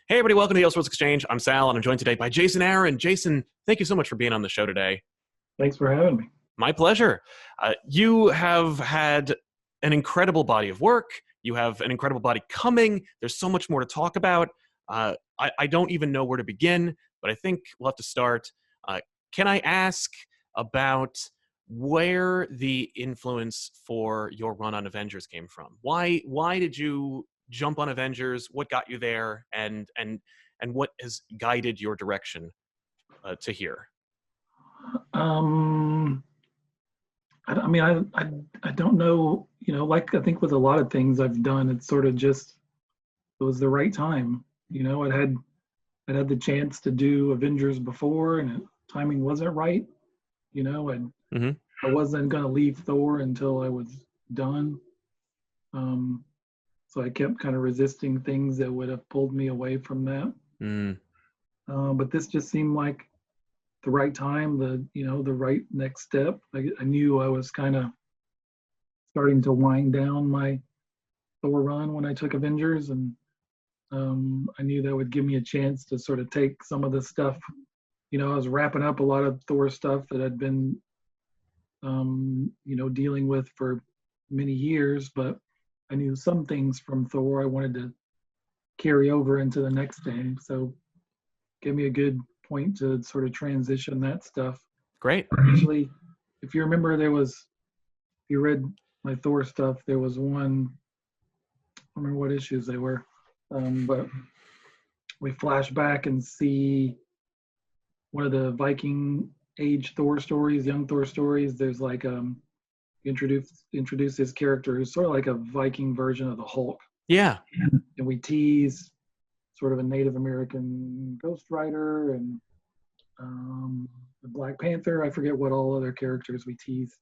Hey, everybody, welcome to the Elseworlds Exchange. I'm Sal, and I'm joined today by Jason Aaron. Jason, thank you so much for being on the show today. Thanks for having me. My pleasure. You have had an incredible body of work. You have an incredible body coming. There's so much more to talk about. I don't even know where to begin, but I think we'll have to start. Can I ask about where the influence for your run on Avengers came from? Why did you jump on Avengers? What got you there, and what has guided your direction to here? I don't know. Like I think with a lot of things I've done, it's sort of just it was the right time. I'd had the chance to do Avengers before, and timing wasn't right. Mm-hmm. I wasn't gonna leave Thor until I was done. So I kept kind of resisting things that would have pulled me away from that. Mm. But this just seemed like the right time, the right next step. I knew I was kind of starting to wind down my Thor run when I took Avengers, and I knew that would give me a chance to sort of take some of the stuff. I was wrapping up a lot of Thor stuff that I'd been, dealing with for many years, but I knew some things from Thor I wanted to carry over into the next game. So it gave me a good point to sort of transition that stuff. Great. Actually, if you remember, if you read my Thor stuff, there was one, I don't remember what issues they were, but we flash back and see one of the Viking age Thor stories, young Thor stories. There's like introduce this character who's sort of like a Viking version of the Hulk. Yeah. And we tease sort of a Native American Ghost Rider and the Black Panther. I forget what all other characters we tease.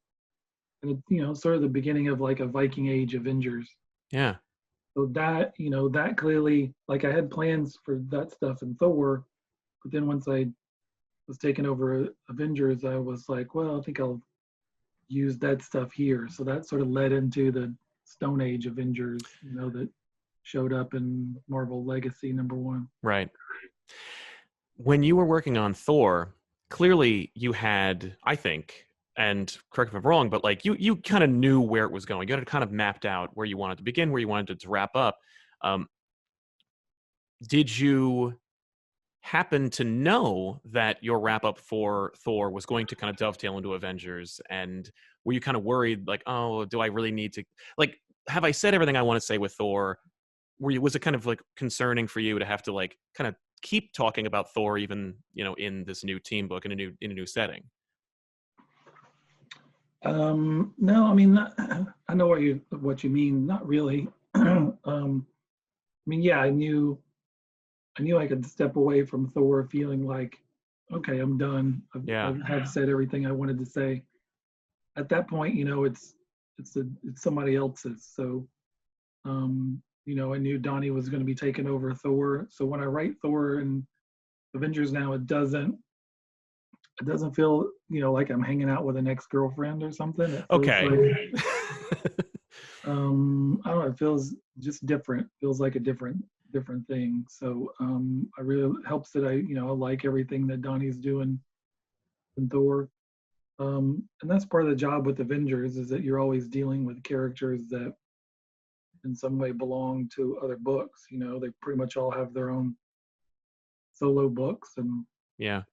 And it's, sort of the beginning of like a Viking Age Avengers. Yeah. So that clearly, like I had plans for that stuff in Thor, but then once I was taking over Avengers, I was like, well, I think I'll use that stuff here. So that sort of led into the Stone Age Avengers, that showed up in Marvel Legacy #1. Right. When you were working on Thor, clearly you had, I think, and correct me if I'm wrong, but like you kind of knew where it was going. You had kind of mapped out where you wanted to begin, where you wanted to wrap up. Did you happen to know that your wrap up for Thor was going to kind of dovetail into Avengers? And were you kind of worried, like, oh, do I really need to, like, have I said everything I want to say with Thor? Was it kind of like concerning for you to have to like kind of keep talking about Thor even, in this new team book in a new setting? No, I mean, I know what you mean. Not really. Yeah, I knew I could step away from Thor feeling like, okay, I'm done. I've said everything I wanted to say. At that point, it's somebody else's. So, I knew Donnie was going to be taking over Thor. So when I write Thor and Avengers now, it doesn't feel, like I'm hanging out with an ex-girlfriend or something. Okay. Like, I don't know. It feels just different. Feels like a different thing. So I really helps that I like everything that Donnie's doing in Thor. And that's part of the job with Avengers, is that you're always dealing with characters that in some way belong to other books. They pretty much all have their own solo books, and yeah,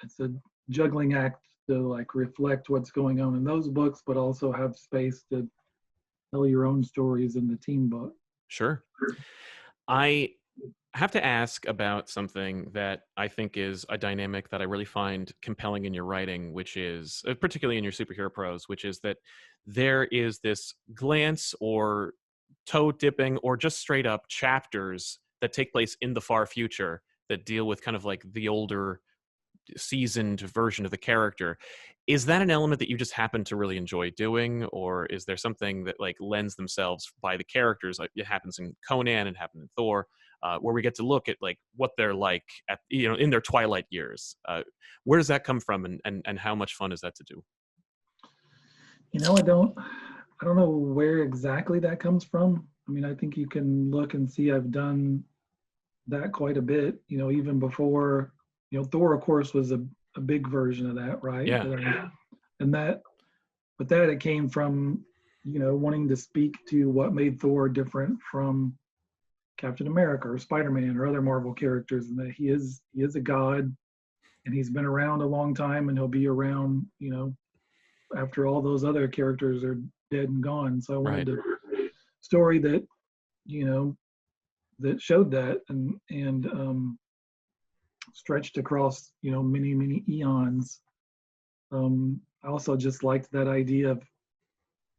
it's a juggling act to like reflect what's going on in those books, but also have space to tell your own stories in the team book. Sure. I have to ask about something that I think is a dynamic that I really find compelling in your writing, which is particularly in your superhero prose, which is that there is this glance or toe dipping or just straight up chapters that take place in the far future that deal with kind of like the older seasoned version of the character. Is that an element that you just happen to really enjoy doing, or is there something that like lends themselves by the characters, like it happens in Conan and happened in Thor, where we get to look at like what they're like at in their twilight years? Where does that come from, and how much fun is that to do? I don't know where exactly that comes from. I mean, I think you can look and see I've done that quite a bit. Even before, Thor, of course, was a big version of that, right? Yeah. And that, but that it came from, wanting to speak to what made Thor different from Captain America or Spider-Man or other Marvel characters, and that he is a god, and he's been around a long time, and he'll be around, after all those other characters are dead and gone. So I wanted a story that, that showed that and stretched across, many eons. I also just liked that idea of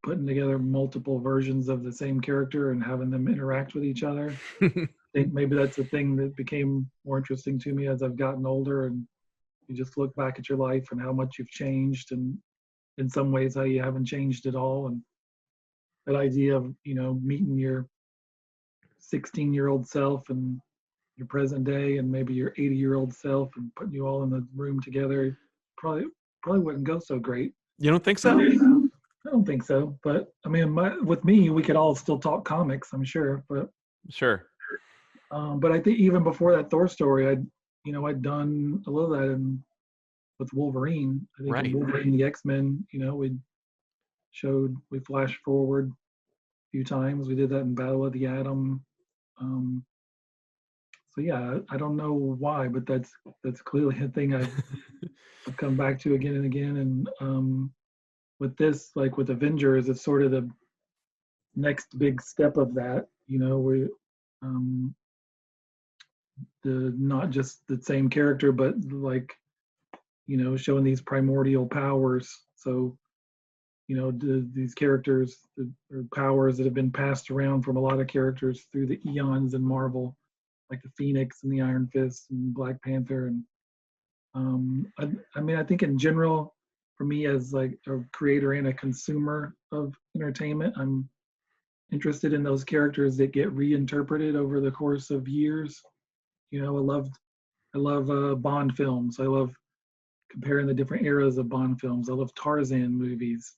putting together multiple versions of the same character and having them interact with each other. I think maybe that's a thing that became more interesting to me as I've gotten older, and you just look back at your life and how much you've changed, and in some ways how you haven't changed at all. And that idea of, meeting your 16-year-old self and your present day and maybe your 80-year-old self and putting you all in the room together probably wouldn't go so great. You don't think so? I don't think so. But I mean, with me, we could all still talk comics, I'm sure. But sure. But I think even before that Thor story, I'd done a little of that with Wolverine. I think in Wolverine the X-Men, we flashed forward a few times. We did that in Battle of the Atom. So yeah, I don't know why, but that's clearly a thing I've come back to again and again. And with this, like with Avengers, it's sort of the next big step of that. We the not just the same character, but like showing these primordial powers. So these characters or powers that have been passed around from a lot of characters through the eons in Marvel, like the Phoenix and the Iron Fist and Black Panther. And I mean, I think in general, for me as like a creator and a consumer of entertainment, I'm interested in those characters that get reinterpreted over the course of years. I love Bond films. I love comparing the different eras of Bond films. I love Tarzan movies.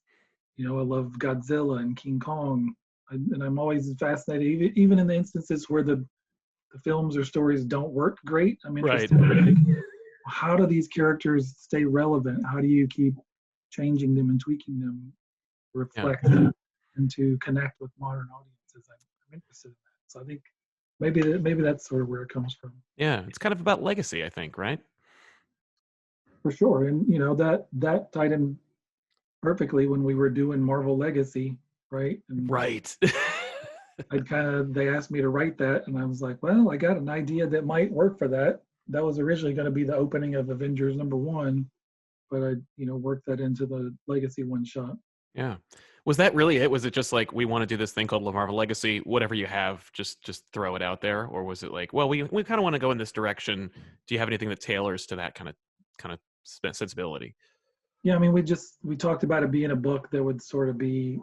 I love Godzilla and King Kong. And I'm always fascinated, even in the instances where the films or stories don't work great. I'm interested in like, how do these characters stay relevant? How do you keep changing them and tweaking them, reflect and to connect with modern audiences? I'm interested in that. So I think maybe that's sort of where it comes from. Yeah, it's kind of about legacy, I think, right? For sure. And that tied in perfectly when we were doing Marvel Legacy, right? And right. they asked me to write that, and I was like, well, I got an idea that might work for that. That was originally going to be the opening of Avengers #1, but I worked that into the Legacy one shot. Yeah. Was that really it? Was it just like, we want to do this thing called Marvel Legacy, whatever you have, just throw it out there? Or was it like, well, we kind of want to go in this direction. Do you have anything that tailors to that kind of sensibility? Yeah, I mean, we talked about it being a book that would sort of be,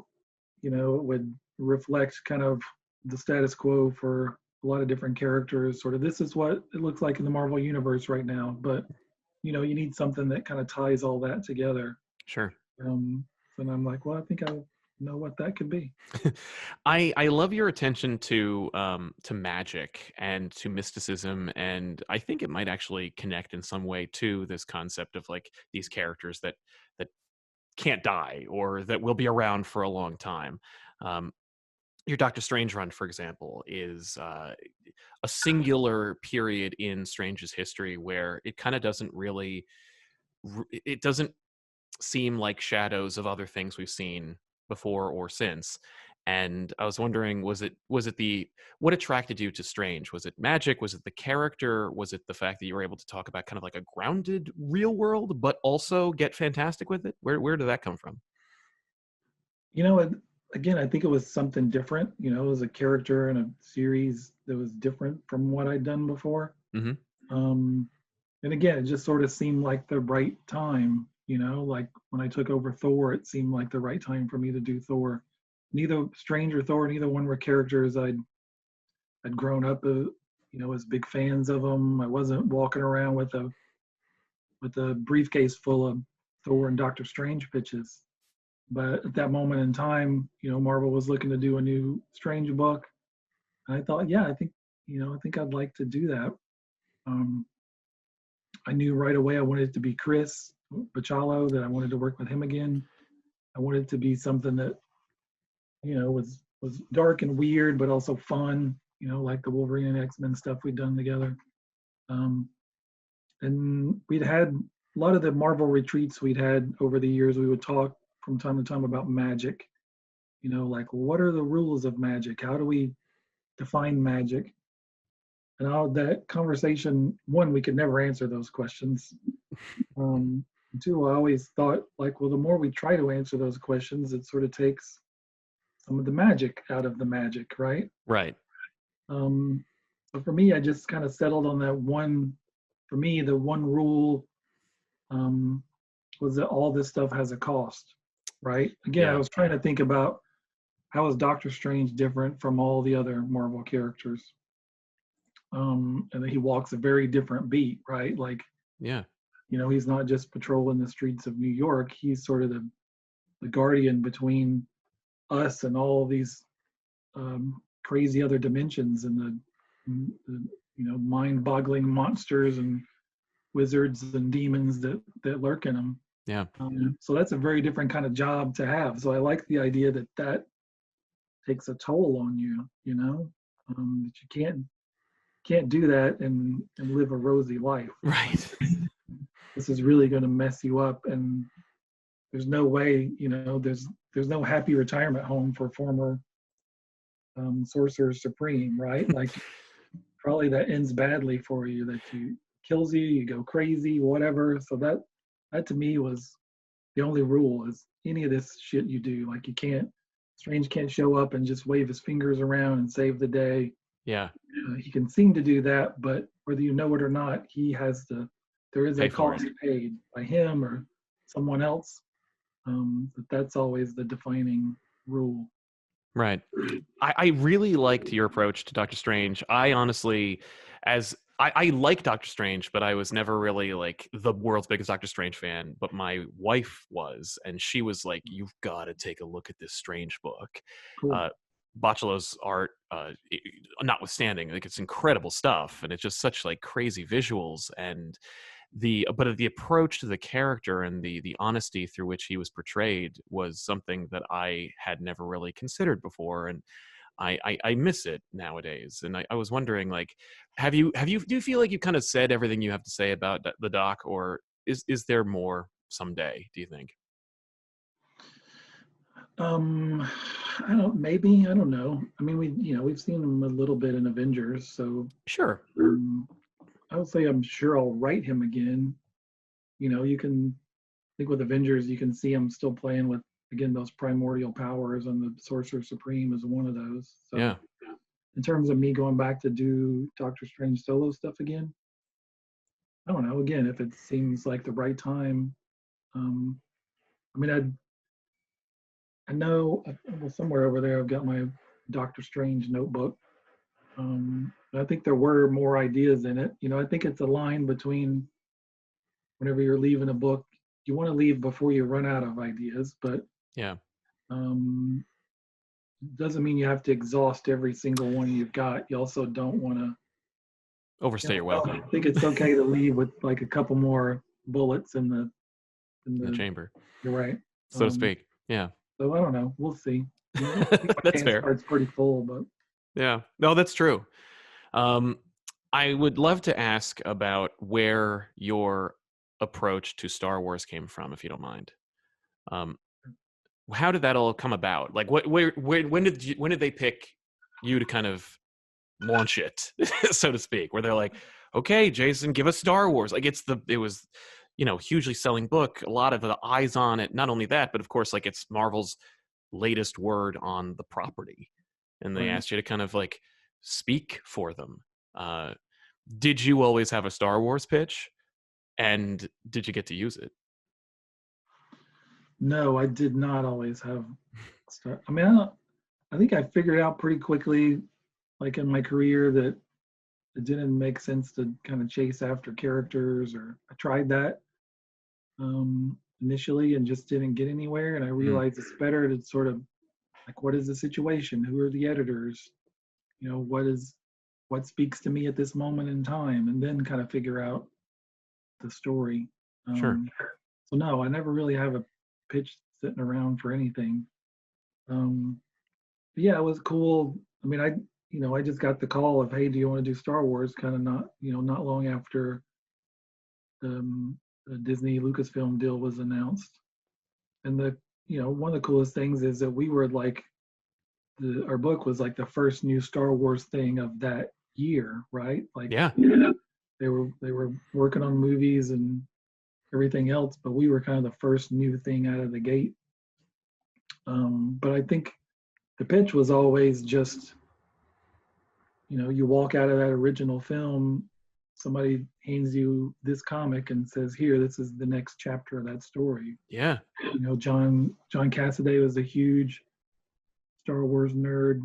it would reflect kind of the status quo for a lot of different characters. Sort of, this is what it looks like in the Marvel universe right now, but you need something that kind of ties all that together. Sure. And I'm like, well, I think I know what that could be. I love your attention to magic and to mysticism, and I think it might actually connect in some way to this concept of like these characters that can't die or that will be around for a long time. Your Doctor Strange run, for example, is a singular period in Strange's history where it kind of doesn't really, it doesn't seem like shadows of other things we've seen before or since. And I was wondering, was it what attracted you to Strange? Was it magic? Was it the character? Was it the fact that you were able to talk about kind of like a grounded real world, but also get fantastic with it? Where did that come from? Again, I think it was something different. It was a character in a series that was different from what I'd done before. Mm-hmm. And again, it just sort of seemed like the right time. Like when I took over Thor, it seemed like the right time for me to do Thor. Neither Strange or Thor, neither one were characters I'd grown up, as big fans of them. I wasn't walking around with a briefcase full of Thor and Doctor Strange pitches. But at that moment in time, Marvel was looking to do a new Strange book. And I thought, yeah, I think, I think I'd like to do that. Um, I knew right away I wanted it to be Chris Bachalo, that I wanted to work with him again. I wanted it to be something that, was dark and weird, but also fun, like the Wolverine and X-Men stuff we'd done together. Um, and we'd had a lot of the Marvel retreats we'd had over the years. We would talk from time to time about magic, like what are the rules of magic? How do we define magic? And all that conversation, one, we could never answer those questions. Two, I always thought like, well, the more we try to answer those questions, it sort of takes some of the magic out of the magic, right? Right. So for me, I just kind of settled on that one. For me, the one rule was that all this stuff has a cost, right? Again, I was trying to think about how is Doctor Strange different from all the other Marvel characters, and that he walks a very different beat, right? Like, he's not just patrolling the streets of New York. He's sort of the guardian between us and all these crazy other dimensions and the mind-boggling monsters and wizards and demons that lurk in them. Yeah. So that's a very different kind of job to have. So I like the idea that takes a toll on you. That you can't do that and live a rosy life. Right. This is really going to mess you up, and there's no way. There's no happy retirement home for former Sorcerer Supreme, right? Like, probably that ends badly for you. That kills you. You go crazy, whatever. So that to me was the only rule: is any of this shit you do, like Strange can't show up and just wave his fingers around and save the day. Yeah. He can seem to do that, but whether you know it or not, there is a cost paid by him or someone else. That's always the defining rule. Right. I really liked your approach to Doctor Strange. I honestly, I like Doctor Strange, but I was never really like the world's biggest Doctor Strange fan. But my wife was, and she was like, "You've got to take a look at this Strange book." Cool. Bachalo's art, notwithstanding, like it's incredible stuff, and it's just such like crazy visuals, and the approach to the character and the honesty through which he was portrayed was something that I had never really considered before, and I miss it nowadays. And I was wondering, like, do you feel like you kind of said everything you have to say about the doc, or is there more someday, do you think? I don't know. I mean, we've seen him a little bit in Avengers, so sure. I would say I'm sure I'll write him again. You can think with Avengers, you can see him still playing with, again, those primordial powers, and the Sorcerer Supreme is one of those. So yeah. In terms of me going back to do Doctor Strange solo stuff again, I don't know. Again, if it seems like the right time, I mean, I know somewhere over there I've got my Doctor Strange notebook. I think there were more ideas in it. I think it's a line between whenever you're leaving a book, you want to leave before you run out of ideas, but doesn't mean you have to exhaust every single one you've got. You also don't want to overstay your welcome. I think it's okay to leave with like a couple more bullets in the chamber. You're right. So to speak. Yeah. So I don't know. We'll see. That's fair. It's pretty full, but yeah, no, that's true. I would love to ask about where your approach to Star Wars came from, if you don't mind. How did that all come about? Like, when did they pick you to kind of launch it, so to speak? Where they're like, okay, Jason, give us Star Wars. Like, it was, hugely selling book, a lot of the eyes on it. Not only that, but of course, like, it's Marvel's latest word on the property, and they asked you to kind of like speak for them. Did you always have a Star Wars pitch, and did you get to use it? No, I did not always have Star. I mean, I think I figured out pretty quickly, like in my career, that it didn't make sense to kind of chase after characters, or I tried that initially and just didn't get anywhere. And I realized it's better to sort of like, what is the situation? Who are the editors? What what speaks to me at this moment in time, and then kind of figure out the story. Sure. So no, I never really have a pitch sitting around for anything. But yeah, it was cool. I mean, I just got the call of, hey, do you want to do Star Wars? Kind of not long after the Disney Lucasfilm deal was announced. And one of the coolest things is that we were like, our book was like the first new Star Wars thing of that year, right? Like, yeah, they were working on movies and everything else, but we were kind of the first new thing out of the gate. But I think the pitch was always just, you walk out of that original film, somebody hands you this comic and says, here, this is the next chapter of that story. Yeah. John Cassaday was a huge Star Wars nerd.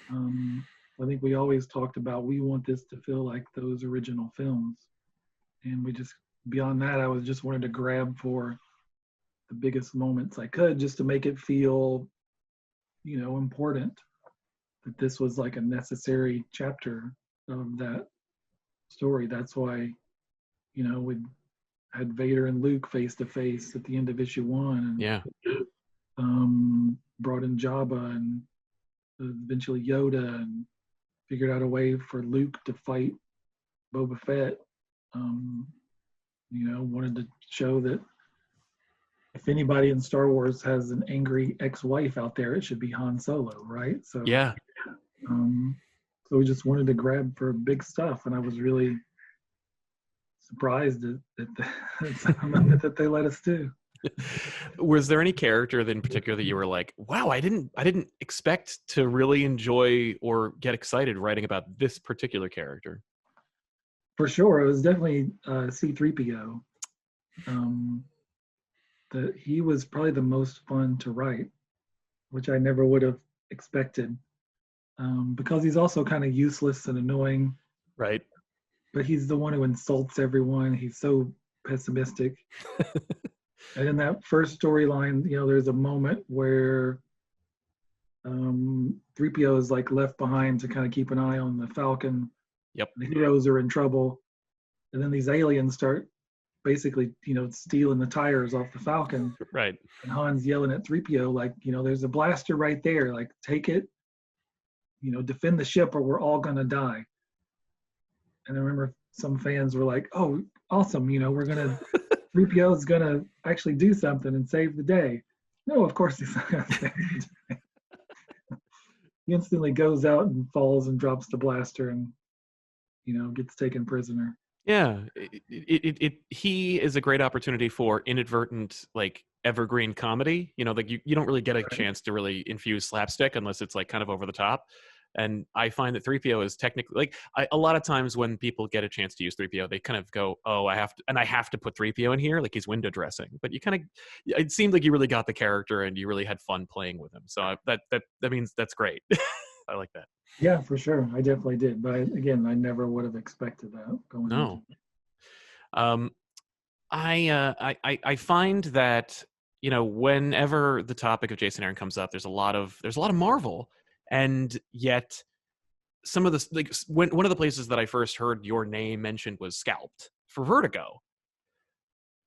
I think we always talked about, we want this to feel like those original films. And beyond that, I was just wanted to grab for the biggest moments I could, just to make it feel, important, that this was like a necessary chapter of that story. That's why, we had Vader and Luke face to face at the end of issue 1, and Yeah. Brought in Jabba and eventually Yoda, and figured out a way for Luke to fight Boba Fett. Wanted to show that if anybody in Star Wars has an angry ex-wife out there, it should be Han Solo, right? So Yeah. So we just wanted to grab for big stuff, and I was really surprised that they let us do. Was there any character in particular that you were like, wow, I didn't expect to really enjoy or get excited writing about this particular character? For sure, it was definitely C-3PO. He was probably the most fun to write, which I never would have expected, because he's also kind of useless and annoying. Right. But he's the one who insults everyone. He's so pessimistic. And in that first storyline, there's a moment where 3PO is like left behind to kind of keep an eye on the Falcon. Yep. The heroes are in trouble, and then these aliens start basically, stealing the tires off the Falcon. Right. And Han's yelling at 3PO like, there's a blaster right there. Like, take it. Defend the ship, or we're all gonna die. And I remember some fans were like, "Oh, awesome! 3PO is gonna actually do something and save the day." No, of course he's not gonna save the day. He instantly goes out and falls and drops the blaster, and gets taken prisoner. Yeah, he is a great opportunity for inadvertent, like, evergreen comedy. Like you don't really get a chance to really infuse slapstick unless it's like kind of over the top. And I find that 3PO is technically, like, a lot of times when people get a chance to use 3PO, they kind of go, oh, I have to put 3PO in here, like he's window dressing. But it seemed like you really got the character and you really had fun playing with him. So that means that's great. I like that. Yeah, for sure. I definitely did. But again, I never would have expected that going No. into it. I find that, whenever the topic of Jason Aaron comes up, there's a lot of Marvel, and yet some of the, like, one of the places that I first heard your name mentioned was Scalped for Vertigo.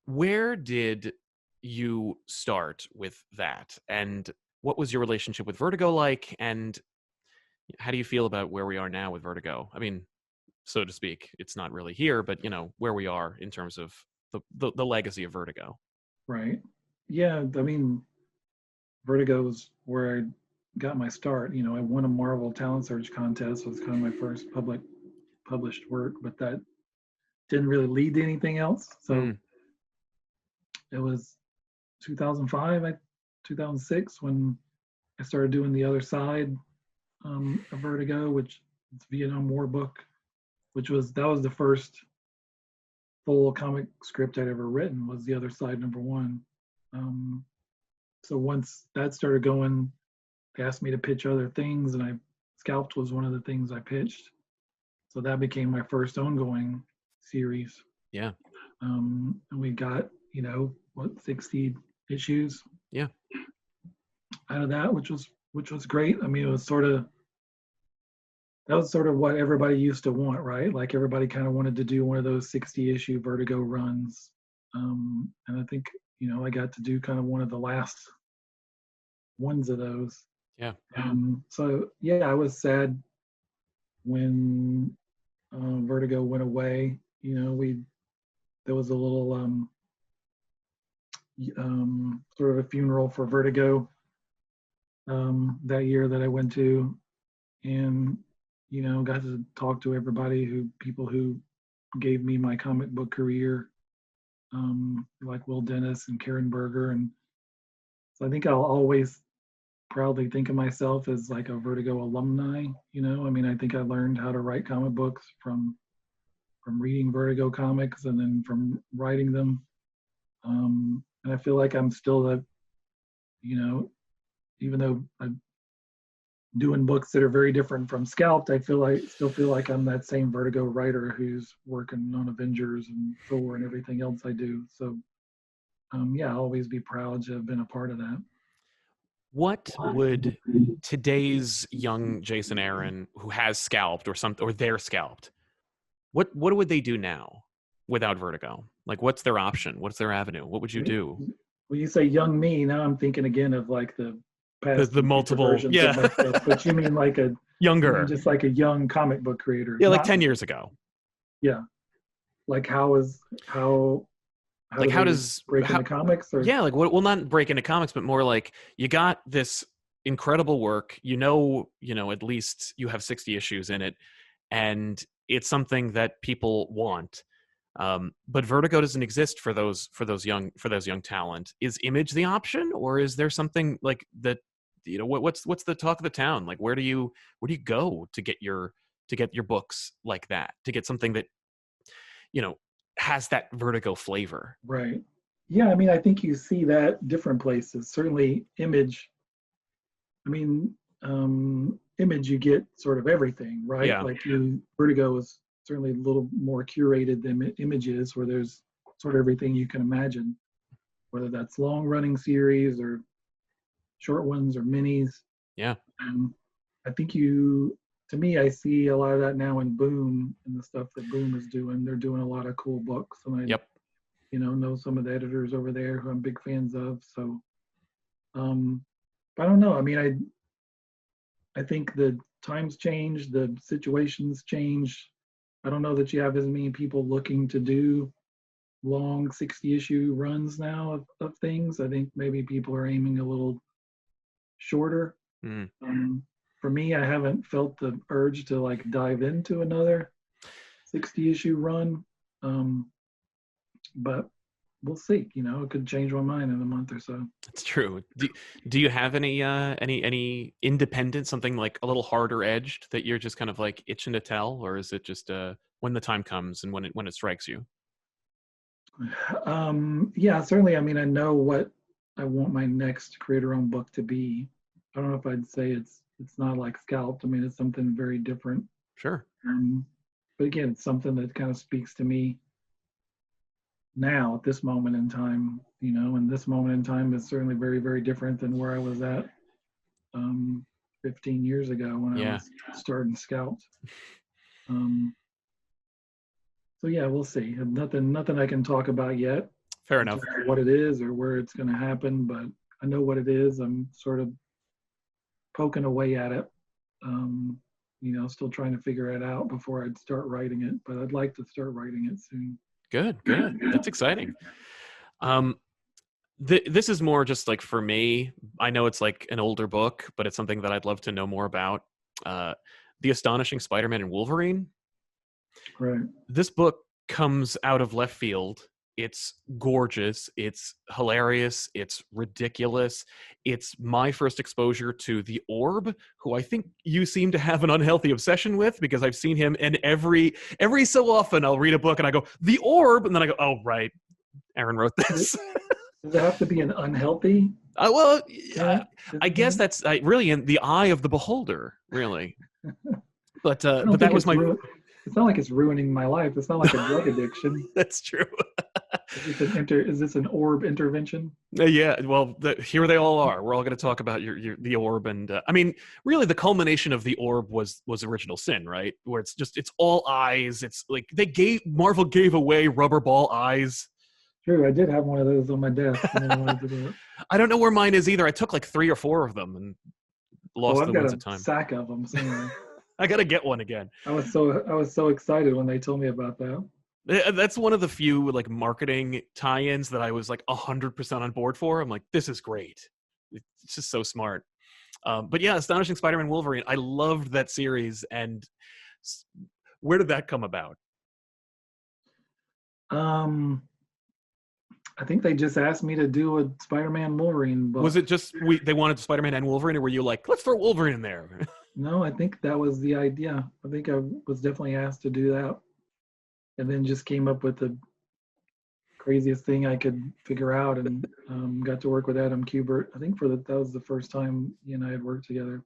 Where did you start with that, and what was your relationship with Vertigo like, and how do you feel about where we are now with Vertigo? I mean, so to speak, it's not really here, but where we are in terms of the legacy of Vertigo. Right. Yeah, I mean, Vertigo's where I got my start. I won a Marvel talent search contest. It was kind of my first published work, but that didn't really lead to anything else. So it was 2005, 2006 when I started doing the other side of Vertigo, which is Vietnam War book, that was the first full comic script I'd ever written, was the other side #1. So once that started going, they asked me to pitch other things, and Scalped was one of the things I pitched. So that became my first ongoing series. Yeah. And we got, 60 issues. Yeah. Out of that, which was great. I mean, it was sort of that was sort of what everybody used to want, right? Like everybody kind of wanted to do one of those 60 issue Vertigo runs. And I think, I got to do kind of one of the last ones of those. Yeah. So yeah, I was sad when Vertigo went away. There was a little sort of a funeral for Vertigo that year that I went to, and got to talk to people who gave me my comic book career, like Will Dennis and Karen Berger, and so I think I'll always proudly think of myself as like a Vertigo alumni. I think I learned how to write comic books from reading Vertigo comics and then from writing them. And I feel like I'm still even though I'm doing books that are very different from Scalped, I still feel like I'm that same Vertigo writer who's working on Avengers and Thor and everything else I do. So I'll always be proud to have been a part of that. What would today's young Jason Aaron, who has Scalped or they're Scalped, what would they do now without Vertigo? Like, what's their option? What's their avenue? What would you do? When you say young me, now I'm thinking again of like the past the multiple versions of myself. But you mean like younger, just like a young comic book creator? Yeah, like 10 years ago. Yeah, like how does break into comics? Or? Yeah, like well, not break into comics, but more like you got this incredible work. At least you have 60 issues in it, and it's something that people want. But Vertigo doesn't exist for those young talent. Is Image the option, or is there something like that? What's the talk of the town? Like, where do you go to get your books like that? To get something that has that Vertigo flavor. Right. Yeah, I think you see that different places. Certainly Image. Image, you get sort of everything, right? Yeah. Like Vertigo is certainly a little more curated than Image is, where there's sort of everything you can imagine, whether that's long running series or short ones or minis. Yeah. I think to me, I see a lot of that now in Boom and the stuff that Boom is doing. They're doing a lot of cool books, and I know some of the editors over there who I'm big fans of. So, but I don't know. I think the times change, the situations change. I don't know that you have as many people looking to do long 60-issue runs now of things. I think maybe people are aiming a little shorter. For me, I haven't felt the urge to like dive into another 60-issue run, but we'll see. It could change my mind in a month or so. That's true. Do you have any independent, something like a little harder edged that you're just kind of like itching to tell, or is it just when the time comes and when it strikes you? Yeah, certainly. I know what I want my next creator-owned book to be. I don't know if I'd say it's not like Scalped. it's something very different. Sure. But again, it's something that kind of speaks to me now at this moment in time, and this moment in time is certainly very, very different than where I was at 15 years ago when I was starting Scalped. So yeah, we'll see. Nothing I can talk about yet. Fair enough. What it is or where it's going to happen, but I know what it is. I'm sort of poking away at it. Still trying to figure it out before I'd start writing it, but I'd like to start writing it soon. Good. That's exciting. This is more just like for me. I know it's like an older book, but it's something that I'd love to know more about. The Astonishing Spider-Man and Wolverine. Right. This book comes out of left field. It's gorgeous. It's hilarious. It's ridiculous. It's my first exposure to the Orb, who I think you seem to have an unhealthy obsession with, because I've seen him, and every so often I'll read a book and I go, the Orb, and then I go, oh, right, Aaron wrote this. Does it have to be an unhealthy? I guess that's really in the eye of the beholder, really. But that was my... It's not like it's ruining my life. It's not like a drug addiction. That's true. Is this an orb intervention? Yeah, well, here they all are. We're all going to talk about the orb, and I mean, really, the culmination of the orb was Original Sin, right? Where it's all eyes. It's like Marvel gave away rubber ball eyes. True, I did have one of those on my desk. I don't know where mine is either. I took like 3 or 4 of them and lost I've the got ones a at time. sack of them somewhere. I got to get one again. I was so excited when they told me about that. That's one of the few like marketing tie-ins that I was like 100% on board for. I'm like, this is great. It's just so smart. But yeah, Astonishing Spider-Man Wolverine. I loved that series. And where did that come about? I think they just asked me to do a Spider-Man Wolverine book. Was it just they wanted Spider-Man and Wolverine, or were you like, let's throw Wolverine in there? No, I think that was the idea. I think I was definitely asked to do that, and then just came up with the craziest thing I could figure out, and got to work with Adam Kubert. I think that was the first time he and I had worked together.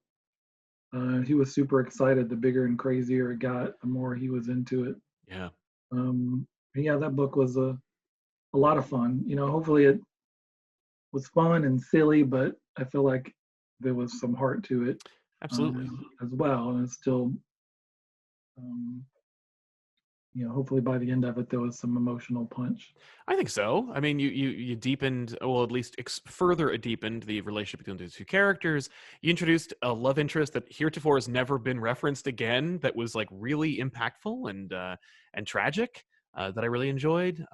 He was super excited. The bigger and crazier it got, the more he was into it. Yeah. Yeah, that book was a lot of fun. Hopefully it was fun and silly, but I feel like there was some heart to it. Absolutely. As well, and it's still, hopefully by the end of it there was some emotional punch. I think so. I mean, you deepened, well, at least further deepened the relationship between the two characters. You introduced a love interest that heretofore has never been referenced again. That was like really impactful and tragic. That I really enjoyed.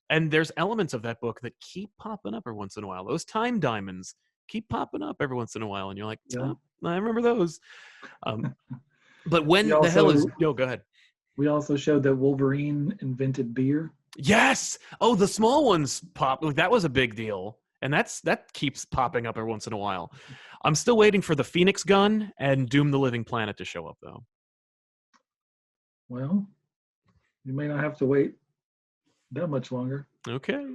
And there's elements of that book that keep popping up every once in a while. Those time diamonds keep popping up every once in a while, and you're like, yeah. I remember those. But when the hell is... Yo, go ahead. We also showed that Wolverine invented beer. Yes! Oh, the small ones pop. That was a big deal. And that keeps popping up every once in a while. I'm still waiting for the Phoenix gun and Doom the Living Planet to show up, though. Well, you may not have to wait that much longer. Okay.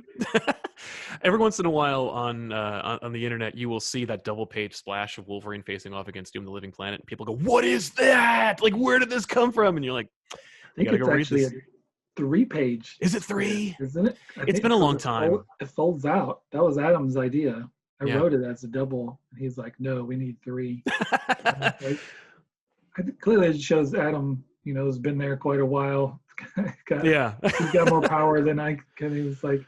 Every once in a while on the internet, you will see that double-page splash of Wolverine facing off against Doom the Living Planet, and people go, "What is that? Like, where did this come from?" And you're like, I think it's actually a 3-page. Is it 3? Isn't it? It's been a long time. It folds out. That was Adam's idea. I wrote it as a double, and he's like, "No, we need 3." Clearly, it shows Adam, has been there quite a while. He's got more power than I can. He was like,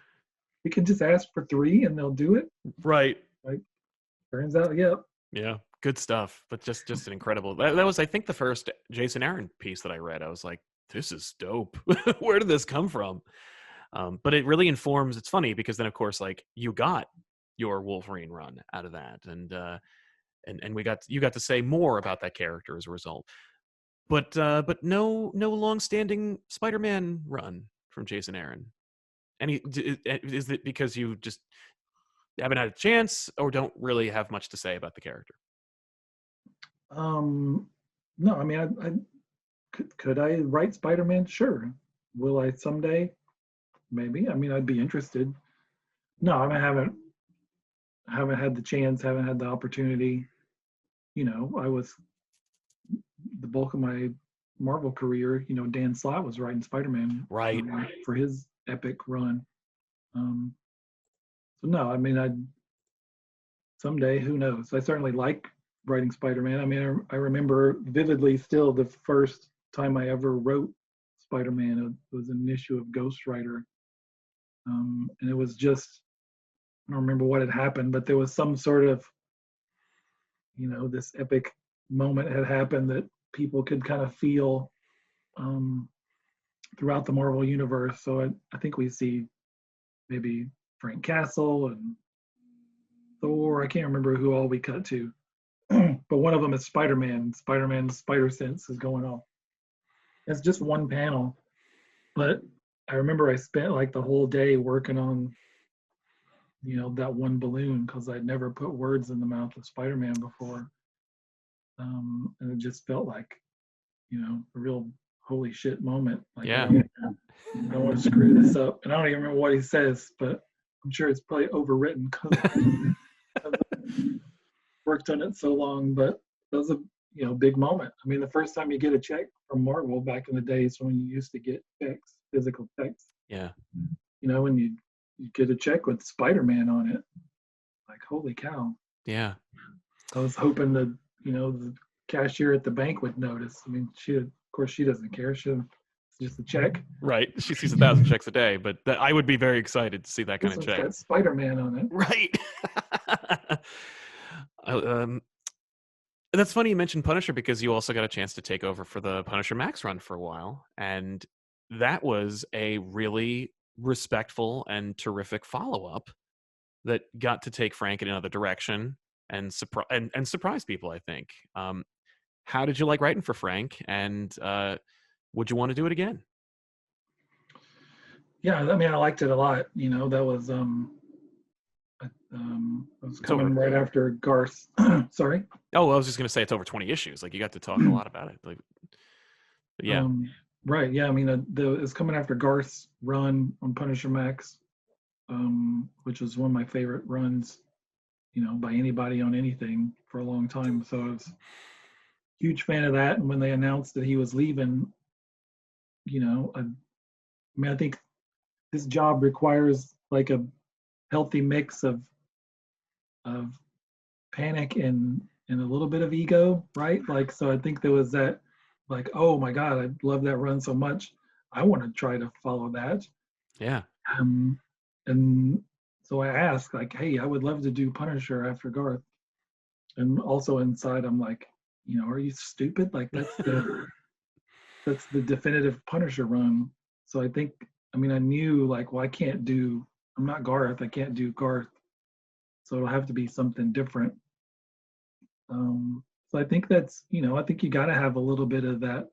we can just ask for 3 and they'll do it. Right. Like, turns out, yep. Yeah, good stuff. But just an incredible. That was, I think, the first Jason Aaron piece that I read. I was like, this is dope. Where did this come from? But it really informs. It's funny because then, of course, like you got your Wolverine run out of that, and you got to say more about that character as a result. But no long-standing Spider-Man run from Jason Aaron. Is it because you just haven't had a chance, or don't really have much to say about the character? No, I mean, I could I write Spider-Man? Sure. Will I someday? Maybe. I mean, I'd be interested. No, I haven't had the chance, haven't had the opportunity. I was the bulk of my Marvel career. Dan Slott was writing Spider-Man, right, for his epic run. So no, I mean, I'd someday, who knows? I certainly like writing Spider-Man. I mean, I remember vividly still the first time I ever wrote Spider-Man. It was an issue of Ghost Rider, and it was just, I don't remember what had happened, but there was some sort of, this epic moment had happened that people could kind of feel throughout the Marvel universe. So I think we see maybe Frank Castle and Thor. I can't remember who all we cut to, but one of them is Spider-Man. Spider-Man's spider sense is going off. It's just one panel, but I remember I spent like the whole day working on, that one balloon, because I'd never put words in the mouth of Spider-Man before. And it just felt like, a real holy shit moment. Like, yeah. I don't want to screw this up. And I don't even remember what he says, but I'm sure it's probably overwritten because I've worked on it so long. But that was a big moment. I mean, the first time you get a check from Marvel back in the days when you used to get checks, physical checks. Yeah. and you get a check with Spider-Man on it. Like, holy cow. Yeah. I was hoping that, the cashier at the bank would notice. I mean, of course, she doesn't care. It's just a check. Right. She sees 1,000 checks a day, but I would be very excited to see that kind of check. Got Spider-Man on it. Right. That's funny you mentioned Punisher, because you also got a chance to take over for the Punisher Max run for a while. And that was a really respectful and terrific follow-up that got to take Frank in another direction and surprise people, I think. How did you like writing for Frank, and would you want to do it again? Yeah, I mean, I liked it a lot. That was I was coming right after Garth. Sorry. Oh, I was just going to say it's over 20 issues. Like, you got to talk a lot about it. Like, yeah. Right. Yeah. I mean, it's coming after Garth's run on Punisher Max, which was one of my favorite runs, by anybody on anything for a long time. So I was a huge fan of that. And when they announced that he was leaving, I think this job requires like a healthy mix of panic and a little bit of ego, right? Like, so I think there was that, like, oh my God, I love that run so much. I want to try to follow that. Yeah. And so I asked, like, hey, I would love to do Punisher after Garth. And also inside, I'm like, are you stupid? Like, that's the definitive Punisher run. So I think, I knew, like, well, I'm not Garth. I can't do Garth. So it'll have to be something different. So I think that's, I think you got to have a little bit of that,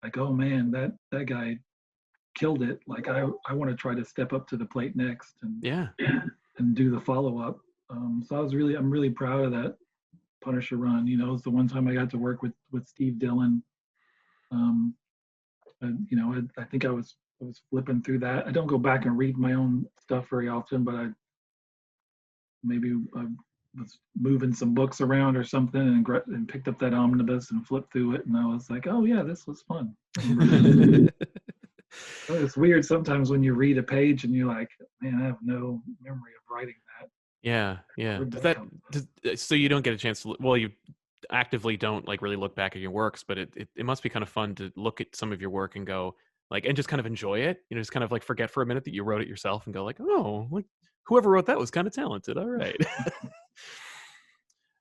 like, oh man, that guy killed it. Like, I want to try to step up to the plate next and do the follow up. So I'm really proud of that Punisher run. It was the one time I got to work with Steve Dillon. I think I was flipping through that. I don't go back and read my own stuff very often, but I was moving some books around or something and picked up that omnibus and flipped through it, and I was like, oh yeah, this was fun. It's weird sometimes when you read a page and you're like, man, I have no memory of writing that. Yeah. So you don't get a chance to, well, you actively don't like really look back at your works, but it must be kind of fun to look at some of your work and go like, and just kind of enjoy it, just kind of like forget for a minute that you wrote it yourself and go like, oh, like whoever wrote that was kind of talented. All right.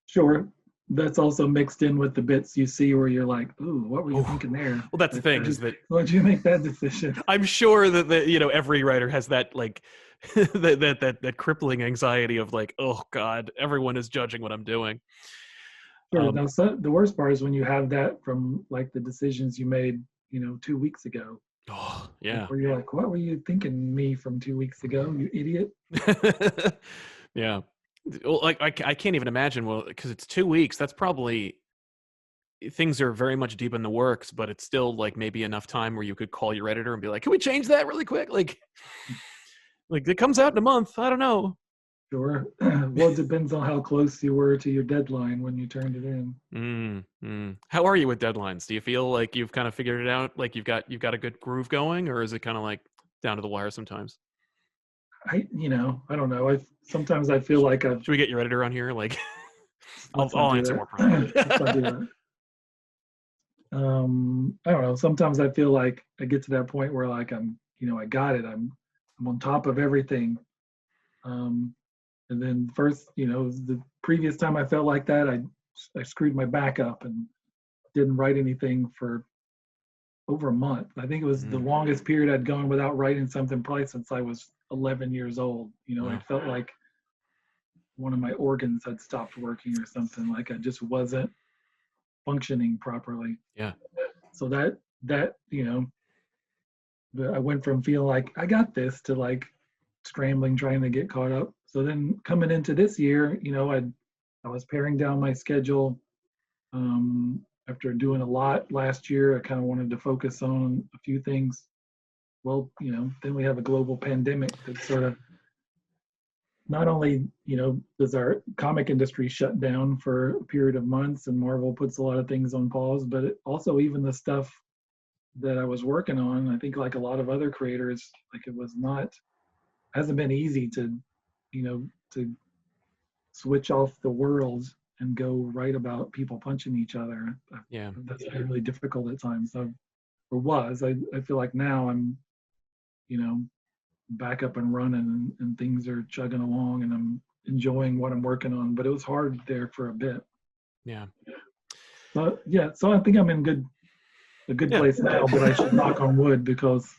Sure. That's also mixed in with the bits you see where you're like, ooh, what were you thinking there? Well, that's the thing, is that why'd you make that decision? I'm sure that every writer has that like that crippling anxiety of like, oh God, everyone is judging what I'm doing. Sure. Now, the worst part is when you have that from like the decisions you made, 2 weeks ago. Oh, yeah. Where you're like, what were you thinking me from 2 weeks ago, you idiot? Yeah. Well, like I can't even imagine. Well, because it's 2 weeks. That's probably, things are very much deep in the works, but it's still like maybe enough time where you could call your editor and be like, "Can we change that really quick?" Like it comes out in a month. I don't know. Sure. Well, it depends on how close you were to your deadline when you turned it in. How are you with deadlines? Do you feel like you've kind of figured it out? Like you've got a good groove going, or is it kind of like down to the wire sometimes? I don't know. Sometimes I feel like Should we get your editor on here? Like, I'll answer more probably. I don't know. Sometimes I feel like I get to that point where like I'm, I got it. I'm on top of everything. And then first, the previous time I felt like that, I screwed my back up and didn't write anything for over a month. I think it was the longest period I'd gone without writing something probably since I was 11 years old. I felt like one of my organs had stopped working or something, like I just wasn't functioning properly. Yeah. So that I went from feeling like I got this to like scrambling, trying to get caught up. So then coming into this year, I was paring down my schedule. After doing a lot last year, I kind of wanted to focus on a few things. Well, then we have a global pandemic that sort of not only, does our comic industry shut down for a period of months and Marvel puts a lot of things on pause, but it also even the stuff that I was working on, I think like a lot of other creators, like it was not hasn't been easy to, to switch off the world and go write about people punching each other. Yeah. That's been really difficult at times. So, or was. I feel like now I'm, back up and running, and things are chugging along, and I'm enjoying what I'm working on. But it was hard there for a bit. Yeah. So yeah, so I think I'm in a good place now. But I should knock on wood, because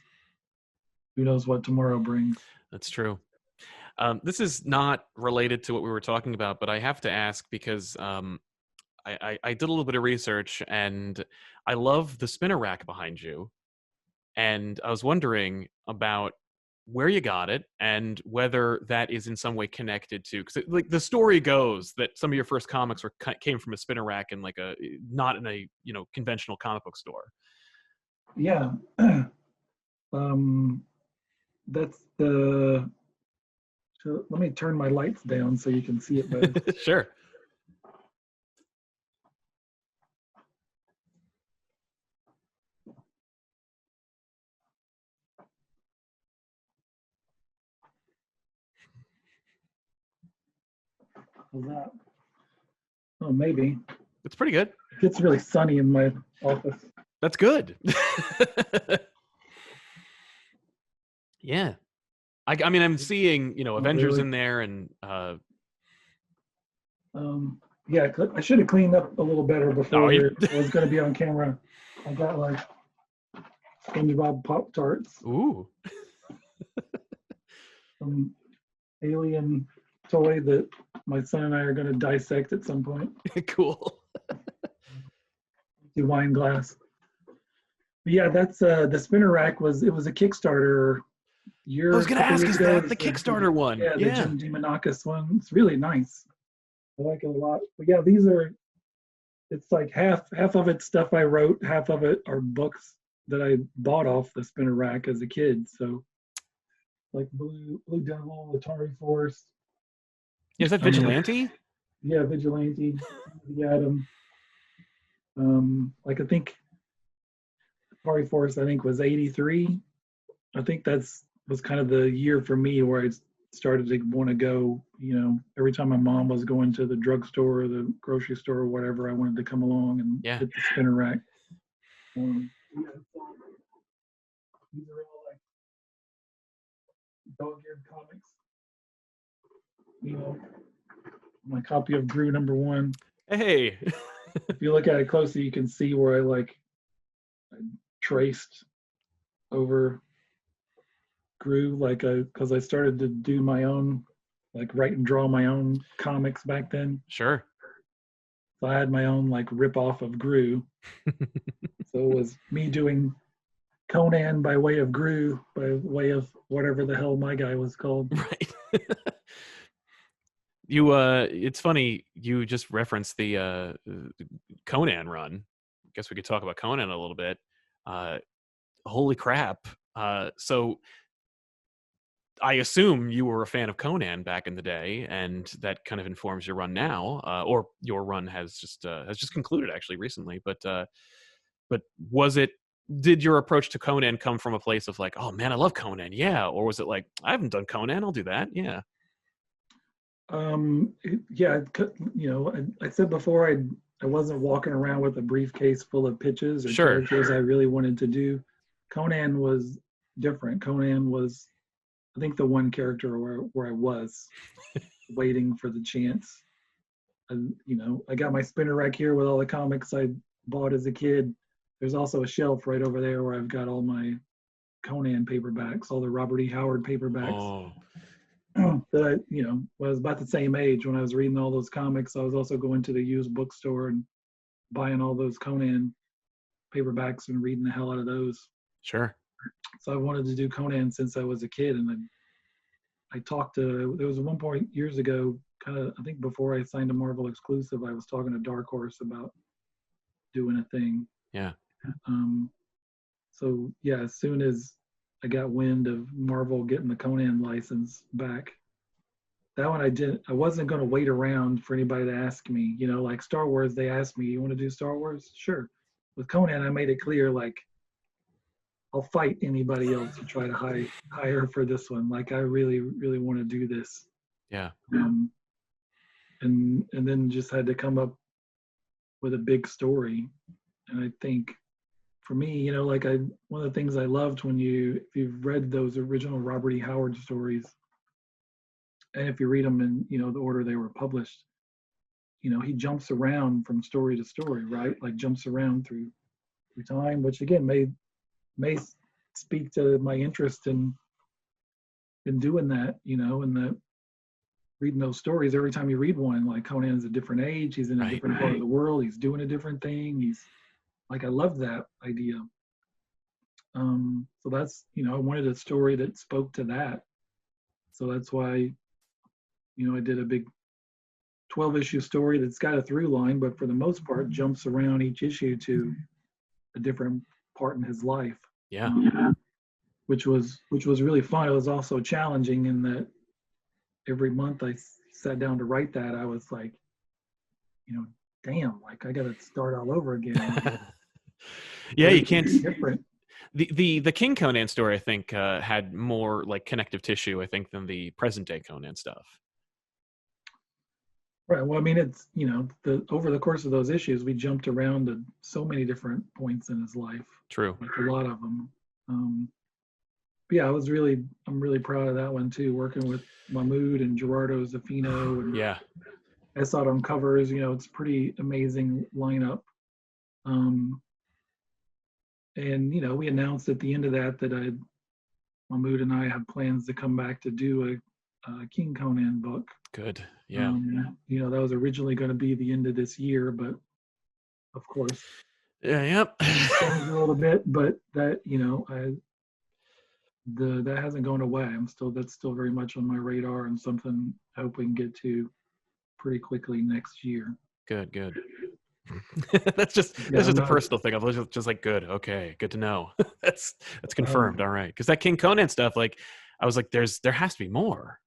who knows what tomorrow brings. That's true. This is not related to what we were talking about, but I have to ask because I did a little bit of research, and I love the spinner rack behind you. And I was wondering about where you got it and whether that is in some way connected to, because like the story goes that some of your first comics came from a spinner rack in like not in a conventional comic book store. Yeah. That's the. So let me turn my lights down so you can see it better. Sure. How's that? Oh, maybe. It's pretty good. It gets really sunny in my office. That's good. Yeah. I mean, I'm seeing, Avengers in there, and yeah, I should have cleaned up a little better before you... I was going to be on camera. I got like SpongeBob Pop-Tarts. Ooh. Some alien toy that my son and I are going to dissect at some point. Cool. The wine glass. But yeah, that's the spinner rack was a Kickstarter year. I was going to ask, is that the Kickstarter one? Yeah, the Jim DeMonakis one. It's really nice. I like it a lot. But yeah, it's like half of it's stuff I wrote, half of it are books that I bought off the spinner rack as a kid. So like Blue Devil, Atari Force. Is that Vigilante? Yeah, Vigilante, the Atom. Like I think Atari Force, I think was 83. I think was kind of the year for me where I started to want to go, every time my mom was going to the drugstore or the grocery store or whatever, I wanted to come along and hit the spinner rack. These are all like dog-eared comics. My copy of Gru #1. Hey. If you look at it closely, you can see where I traced over Gru, because I started to do my own, write and draw my own comics back then. Sure. So I had my own rip off of Gru. So it was me doing Conan by way of Gru, by way of whatever the hell my guy was called. Right. It's funny you just referenced the Conan run. I guess we could talk about Conan a little bit. Holy crap. So I assume you were a fan of Conan back in the day, and that kind of informs your run now, or your run has just concluded actually recently. But did your approach to Conan come from a place of like, oh man, I love Conan, yeah, or was it like, I haven't done Conan, I'll do that, yeah? Yeah, I said before I wasn't walking around with a briefcase full of pitches or characters I really wanted to do. Conan was different. Conan was, I think, the one character where I was waiting for the chance. And, I got my spinner rack here with all the comics I bought as a kid. There's also a shelf right over there where I've got all my Conan paperbacks, all the Robert E. Howard paperbacks. Oh. That I was about the same age when I was reading all those comics. I was also going to the used bookstore and buying all those Conan paperbacks and reading the hell out of those. Sure. So I wanted to do Conan since I was a kid, and I talked to, there was one point years ago, kind of, I think before I signed a Marvel exclusive, I was talking to Dark Horse about doing a thing. Yeah. So yeah, as soon as I got wind of Marvel getting the Conan license back, that one I wasn't going to wait around for anybody to ask me, like Star Wars, they asked me, you want to do Star Wars? Sure. With Conan, I made it clear, I'll fight anybody else to try to hire for this one. Like I really, really want to do this. Yeah. And then just had to come up with a big story. And I think for me, you know, like one of the things I loved if you've read those original Robert E. Howard stories, and if you read them in, you know, the order they were published, you know, he jumps around from story to story, right? Like jumps around through time, which again may speak to my interest in doing that, you know, and that reading those stories. Every time you read one, like Conan's a different age, he's in a different part of the world, he's doing a different thing. He's like, I love that idea. So that's, you know, I wanted a story that spoke to that. So that's why, you know, I did a big 12-issue story that's got a through line, but for the most part jumps around each issue to a different part in his life. Yeah. Which was really fun. It was also challenging in that every month I sat down to write that, I was like, you know, damn, like I got to start all over again. Yeah, you can't. Different. The King Conan story, I think, had more like connective tissue, I think, than the present day Conan stuff. Right. Well, I mean, it's, you know, over the course of those issues, we jumped around to so many different points in his life. True. Like a lot of them. But yeah, I'm really proud of that one too. Working with Mahmoud and Gerardo Zaffino, and yeah, I saw it on covers. You know, it's pretty amazing lineup. And you know, we announced at the end of that Mahmoud and I have plans to come back to do a King Conan book. Good. Yeah. You know, that was originally going to be the end of this year, but of course, yep. changed a little bit. But that, you know, that hasn't gone away. That's still very much on my radar, and something I hope we can get to pretty quickly next year. Good. that's just a personal thing. I was just like, good, okay, good to know. that's confirmed. All right, because that King Conan stuff, like, I was like, there has to be more.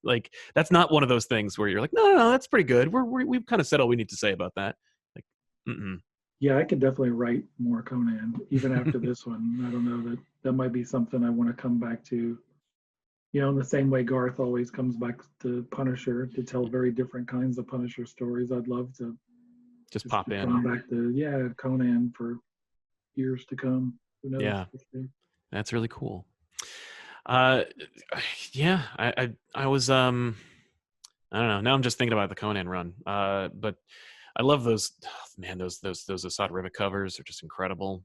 Like, that's not one of those things where you're like, no, that's pretty good. We've kind of said all we need to say about that. Like, yeah, I could definitely write more Conan even after this one. I don't know, that might be something I want to come back to. You know, in the same way Garth always comes back to Punisher to tell very different kinds of Punisher stories. I'd love to just pop in. Come back to Conan for years to come. Who knows? Yeah, that's really cool. Yeah, I was I don't know. Now I'm just thinking about the Conan run. But I love those. Oh, man, those Assad Rivet covers are just incredible.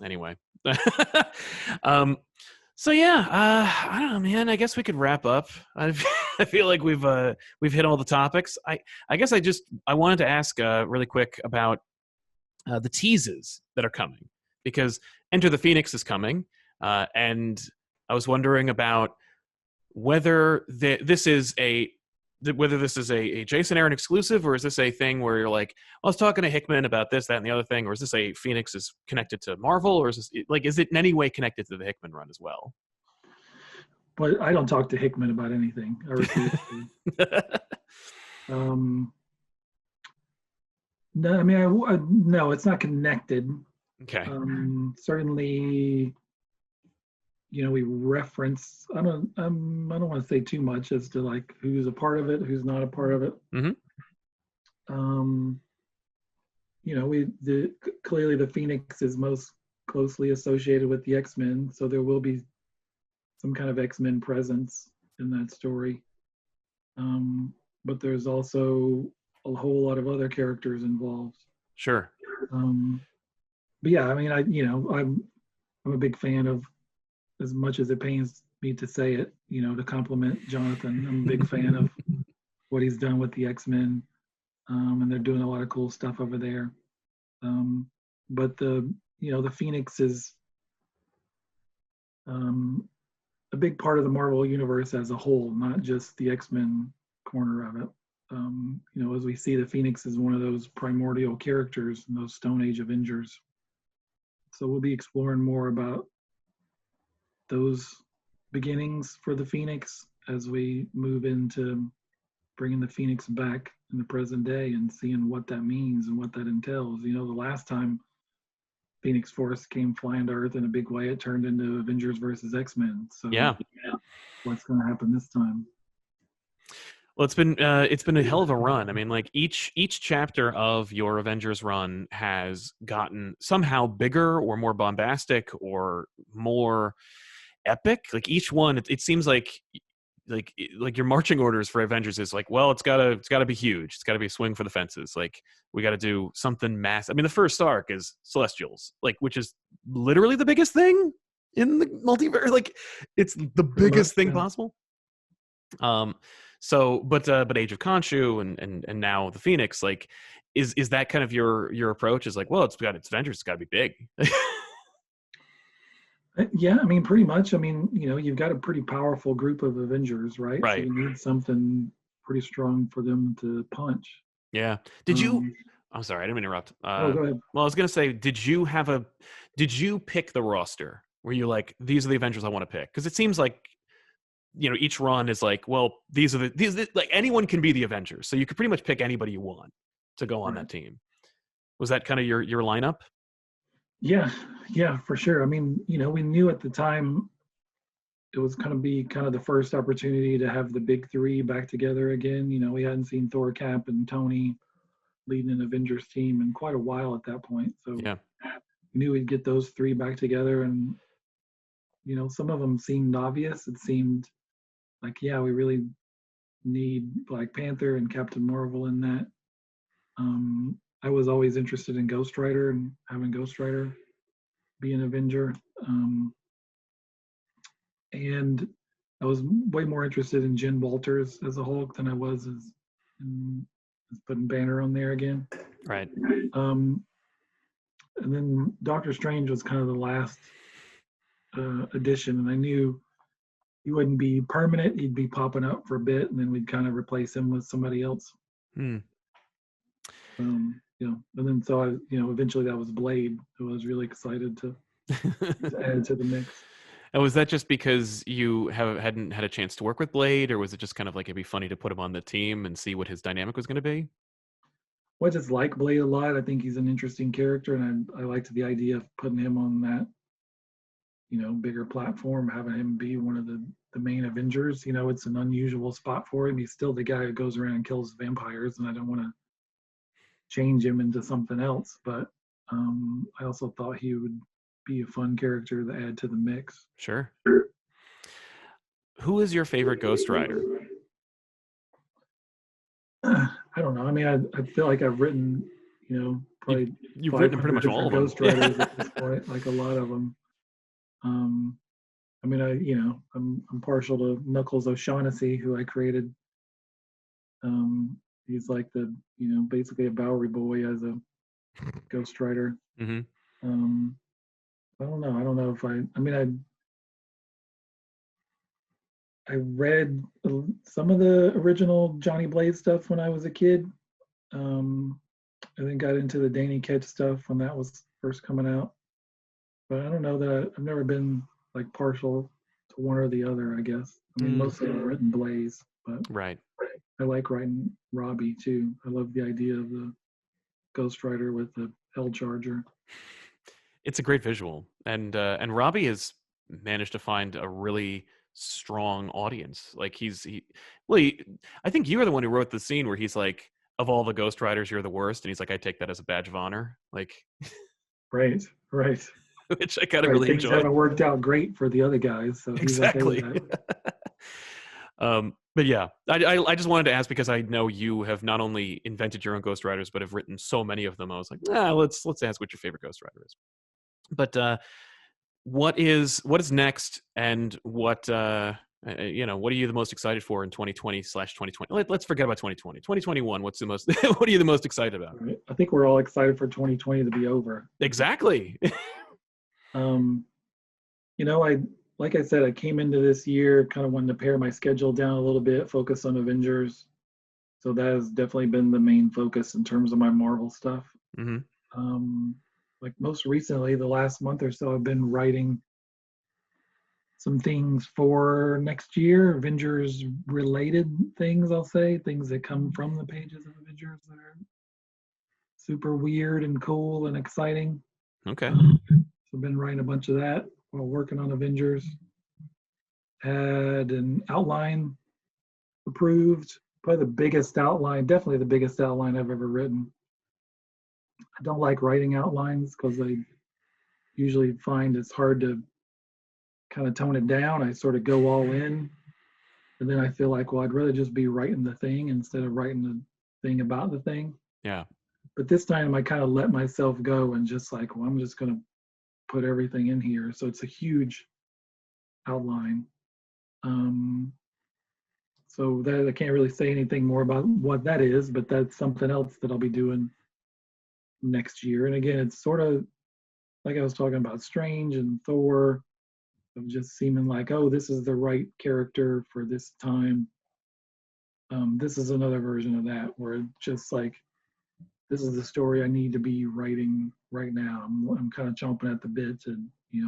Anyway, so yeah, I don't know, man. I guess we could wrap up. I feel like we've hit all the topics. I guess I wanted to ask really quick about the teases that are coming, because Enter the Phoenix is coming, and I was wondering about whether this is a Jason Aaron exclusive, or is this a thing where you're like, I was talking to Hickman about this, that, and the other thing, or is this a Phoenix is connected to Marvel, or is it in any way connected to the Hickman run as well? But I don't talk to Hickman about anything. I refuse to. No, I mean, no, it's not connected. Okay. Certainly, you know, we reference. I don't want to say too much as to like who's a part of it, who's not a part of it. You know, clearly the Phoenix is most closely associated with the X-Men, so there will be some kind of X-Men presence in that story. But there's also a whole lot of other characters involved. Sure. But yeah, I mean, I'm a big fan of, as much as it pains me to say it, you know, to compliment Jonathan. I'm a big fan of what he's done with the X-Men, and they're doing a lot of cool stuff over there. But the Phoenix is a big part of the Marvel universe as a whole, not just the X-Men corner of it. You know, as we see, the Phoenix is one of those primordial characters in those Stone Age Avengers. So we'll be exploring more about those beginnings for the Phoenix as we move into bringing the Phoenix back in the present day and seeing what that means and what that entails. You know, the last time Phoenix Force came flying to Earth in a big way. It turned into Avengers versus X-Men. So Yeah. What's going to happen this time? Well, it's been a hell of a run. I mean, like each chapter of your Avengers run has gotten somehow bigger or more bombastic or more epic. Like each one, it seems like your marching orders for Avengers is like, well, it's gotta be huge. It's gotta be a swing for the fences. Like we got to do something massive. I mean, the first arc is Celestials, like which is literally the biggest thing in the multiverse. Like it's the biggest thing possible. But Age of Khonshu and now the Phoenix, like, is that kind of your approach? Is like, well, it's Avengers, it's got to be big. Yeah, I mean, pretty much. I mean, you've got a pretty powerful group of Avengers, right? Right. So you need something pretty strong for them to punch. Yeah. Did you? I'm sorry, I didn't interrupt. Oh, go ahead. Well, I was gonna say, did you pick the roster? Were you like, these are the Avengers I want to pick? Because it seems like each run is like, well, these like anyone can be the Avengers, so you could pretty much pick anybody you want to go on that team. Was that kind of your lineup? Yeah, for sure. I mean, we knew at the time it was going to be kind of the first opportunity to have the big three back together again. We hadn't seen Thor, Cap, and Tony leading an Avengers team in quite a while at that point. So yeah, we knew we'd get those three back together, and some of them seemed obvious. It seemed like, yeah, we really need Black Panther and Captain Marvel in that. I was always interested in Ghost Rider and having Ghost Rider be an Avenger. And I was way more interested in Jen Walters as a Hulk than I was as putting Banner on there again. Right. And then Doctor Strange was kind of the last addition, and I knew he wouldn't be permanent. He'd be popping up for a bit, and then we'd kind of replace him with somebody else. And then so I, eventually that was Blade, who I was really excited to add to the mix. And was that just because you hadn't had a chance to work with Blade, or was it just kind of like it'd be funny to put him on the team and see what his dynamic was going to be? Well, I just like Blade a lot. I think he's an interesting character, and I liked the idea of putting him on that, bigger platform, having him be one of the main Avengers. It's an unusual spot for him. He's still the guy who goes around and kills vampires, and I don't want to change him into something else. But I also thought he would be a fun character to add to the mix. Sure. Who is your favorite Ghost Rider? I don't know. I mean, I feel like I've written, probably you've written pretty much all of them. Ghost Riders at this point, like a lot of them. I mean, I'm partial to Knuckles O'Shaughnessy, who I created. He's like the, basically a Bowery boy as a Ghost Rider. Mm-hmm. I don't know. I don't know if I read some of the original Johnny Blaze stuff when I was a kid. I then got into the Danny Ketch stuff when that was first coming out. But I don't know that I've never been like partial to one or the other, I guess. I mean, mostly I've written Blaze, but right. I like writing Robbie too. I love the idea of the Ghost Rider with the Hell Charger. It's a great visual, and Robbie has managed to find a really strong audience. Like I think you were the one who wrote the scene where he's like, of all the Ghost Riders, you're the worst, and he's like, I take that as a badge of honor. Like, right. Which I kind of really enjoyed. Things haven't worked out great for the other guys, so exactly. He's okay with that. But yeah, I just wanted to ask because I know you have not only invented your own Ghost Riders, but have written so many of them. I was like, let's ask what your favorite Ghost Rider is. But what is next, and what are you the most excited for in 2020/2020? Let's forget about 2020. 2021. What's the most? What are you the most excited about? Right. I think we're all excited for 2020 to be over. Exactly. Like I said, I came into this year kind of wanting to pare my schedule down a little bit, focus on Avengers. So that has definitely been the main focus in terms of my Marvel stuff. Mm-hmm. Like most recently, the last month or so, I've been writing some things for next year, Avengers related things, I'll say, things that come from the pages of Avengers that are super weird and cool and exciting. Okay. So I've been writing a bunch of that while working on Avengers. Had an outline approved, probably the biggest outline, definitely the biggest outline I've ever written. I don't like writing outlines because I usually find it's hard to kind of tone it down. I sort of go all in, and then I feel like, well, I'd rather just be writing the thing instead of writing the thing about the thing. Yeah. But this time I kind of let myself go and just like, well, I'm just going to put everything in here. So it's a huge outline. So that I can't really say anything more about what that is, but that's something else that I'll be doing next year. And again, it's sort of like I was talking about Strange and Thor, of just seeming like, oh, this is the right character for this time. This is another version of that where it's just like, this is the story I need to be writing right now. I'm kind of chomping at the bit to,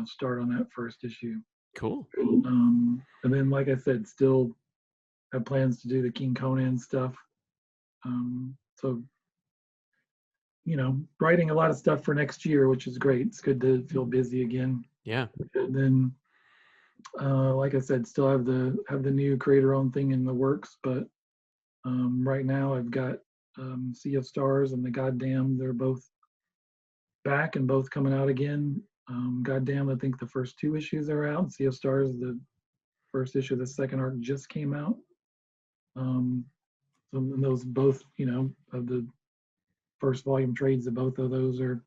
start on that first issue. Cool. And then, like I said, still have plans to do the King Conan stuff. So, writing a lot of stuff for next year, which is great. It's good to feel busy again. Yeah. And then, like I said, still have the new creator-owned thing in the works, but right now I've got Sea of Stars and the Goddamn. They're both back and both coming out again. Goddamn, I think the first 2 issues are out. Sea of Stars, the first issue of the second arc just came out. So those both, of the first volume trades of both of those are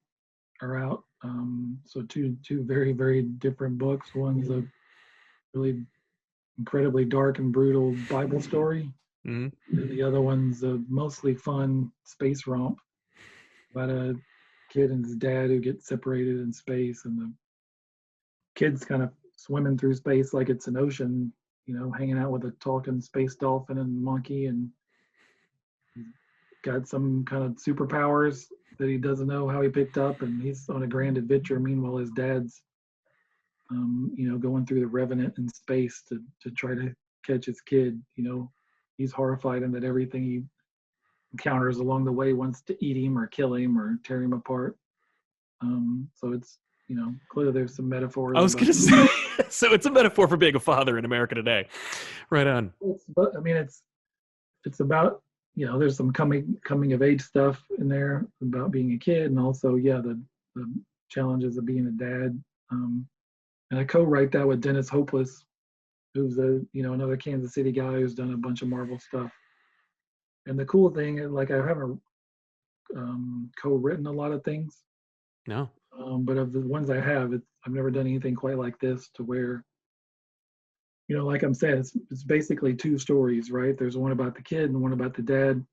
out. So two very, very different books. One's a really incredibly dark and brutal Bible story. Mm-hmm. And the other one's a mostly fun space romp about a kid and his dad who get separated in space, and the kid's kind of swimming through space like it's an ocean, hanging out with a talking space dolphin and monkey, and he's got some kind of superpowers that he doesn't know how he picked up, and he's on a grand adventure. Meanwhile, his dad's, going through the Revenant in space to try to catch his kid. He's horrified in that everything he encounters along the way wants to eat him or kill him or tear him apart. So it's, clearly there's some metaphors. I was going to say, so it's a metaphor for being a father in America today. Right on. But I mean, it's about, there's some coming of age stuff in there about being a kid, and also, the challenges of being a dad. And I co-write that with Dennis Hopeless, who's another Kansas City guy who's done a bunch of Marvel stuff. And the cool thing is, like, I haven't co-written a lot of things. No. But of the ones I have, I've never done anything quite like this, to where, like I'm saying, it's basically 2 stories, right? There's one about the kid and one about the dad.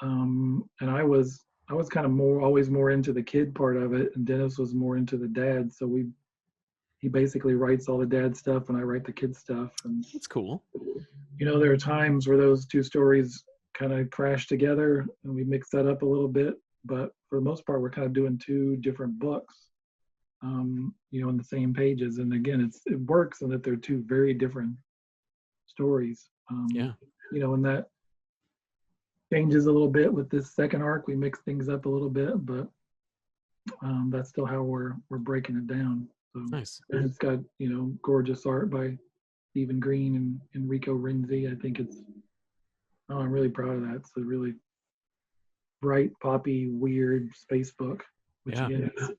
And I was kind of always more into the kid part of it, and Dennis was more into the dad. So he basically writes all the dad stuff and I write the kid stuff. And that's cool. There are times where those 2 stories kind of crash together and we mix that up a little bit. But for the most part, we're kind of doing 2 different books, in the same pages. And again, it works in that they're 2 very different stories. Yeah. And that changes a little bit with this second arc. We mix things up a little bit, but that's still how we're breaking it down. So, nice. And it's got, gorgeous art by Stephen Green and Enrico Renzi. I think I'm really proud of that. It's a really bright, poppy, weird space book, which again is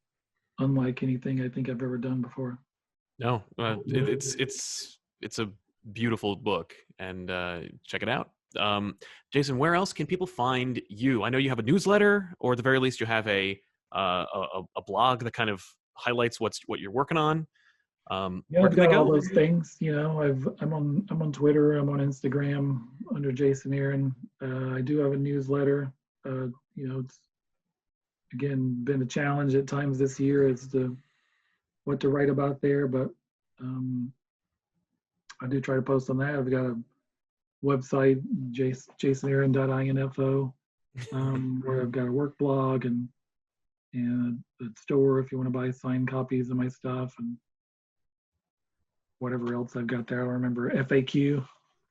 unlike anything I think I've ever done before. No, it's a beautiful book, and check it out. Jason, where else can people find you? I know you have a newsletter, or at the very least, you have a blog that kind of highlights what you're working on. I've got all those things. I'm on Twitter. I'm on Instagram under Jason Aaron. I do have a newsletter. It's again been a challenge at times this year as to what to write about there, but I do try to post on that. I've got a website, jasonaaron.info, where I've got a work blog and a store if you want to buy signed copies of my stuff, and whatever else I've got there. I don't remember. FAQ, if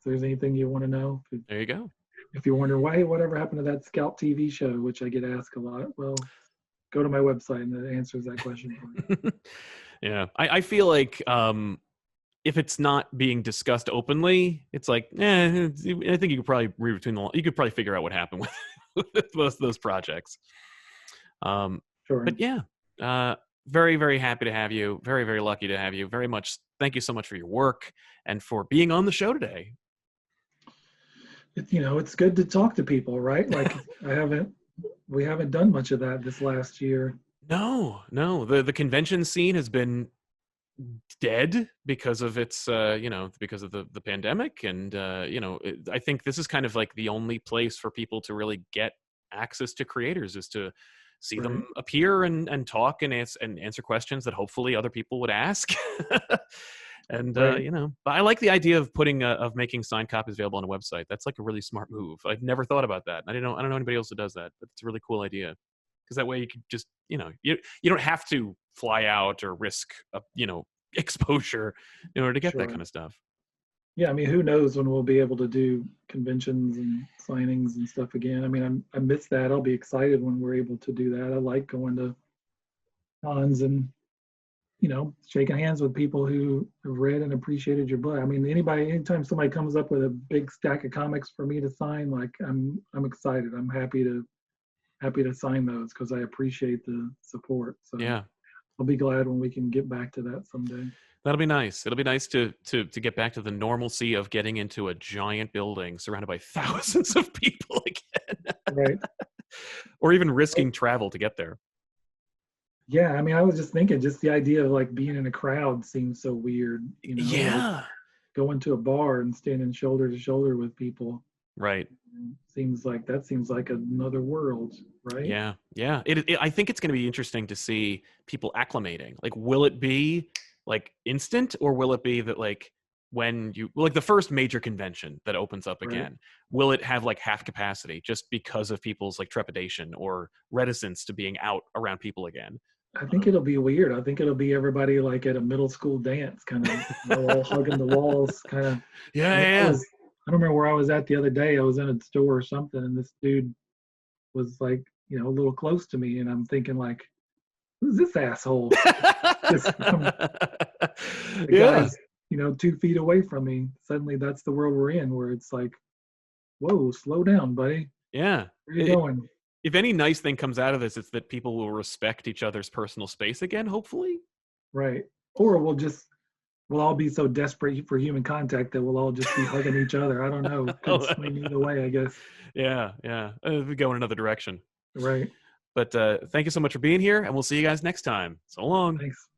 there's anything you want to know. There you go. If you wonder whatever happened to that Scalp TV show, which I get asked a lot, well, go to my website and it answers that question for you. Yeah, I feel like if it's not being discussed openly, it's like, I think you could probably read between the lines. You could probably figure out what happened with most of those projects. Sure. But yeah, very, very happy to have you. Very, very lucky to have you. Very much. Thank you so much for your work and for being on the show today. It's good to talk to people, right? Like we haven't done much of that this last year. No. The convention scene has been dead because of its because of the pandemic, and I think this is kind of like the only place for people to really get access to creators is to see them appear and talk and answer questions that hopefully other people would ask. And but I like the idea of making signed copies available on a website. That's like a really smart move. I've never thought about that. I don't know anybody else that does that, but it's a really cool idea, because that way you could just you don't have to fly out or risk exposure in order to get that kind of stuff. Yeah, I mean, who knows when we'll be able to do conventions and signings and stuff again. I mean, I miss that. I'll be excited when we're able to do that. I like going to cons and shaking hands with people who have read and appreciated your book. I mean, anytime somebody comes up with a big stack of comics for me to sign, like I'm excited. I'm happy to sign those because I appreciate the support. So yeah, I'll be glad when we can get back to that someday. That'll be nice. It'll be nice to get back to the normalcy of getting into a giant building surrounded by thousands of people again. Right. Or even risking travel to get there. Yeah, I mean, I was just thinking, just the idea of like being in a crowd seems so weird. Yeah. Like going to a bar and standing shoulder to shoulder with people. Right. Seems like another world, right? Yeah. I think it's going to be interesting to see people acclimating. Like, will it be like instant, or will it be that like when the first major convention that opens up again, will it have like half capacity just because of people's like trepidation or reticence to being out around people again? I think it'll be weird. I think it'll be everybody like at a middle school dance, kind of all hugging the walls, kind of. Yeah. I don't remember where I was at the other day. I was in a store or something, and this dude was like, a little close to me, and I'm thinking like, who's this asshole? Guy's, 2 feet away from me. Suddenly, that's the world we're in, where it's like, whoa, slow down, buddy. Yeah. Where are you going? If any nice thing comes out of this, it's that people will respect each other's personal space again, hopefully. Right. Or we'll all be so desperate for human contact that we'll all just be hugging each other. I don't know. Could swing either way, I guess. Yeah. We go in another direction. Right. But thank you so much for being here, and we'll see you guys next time. So long. Thanks.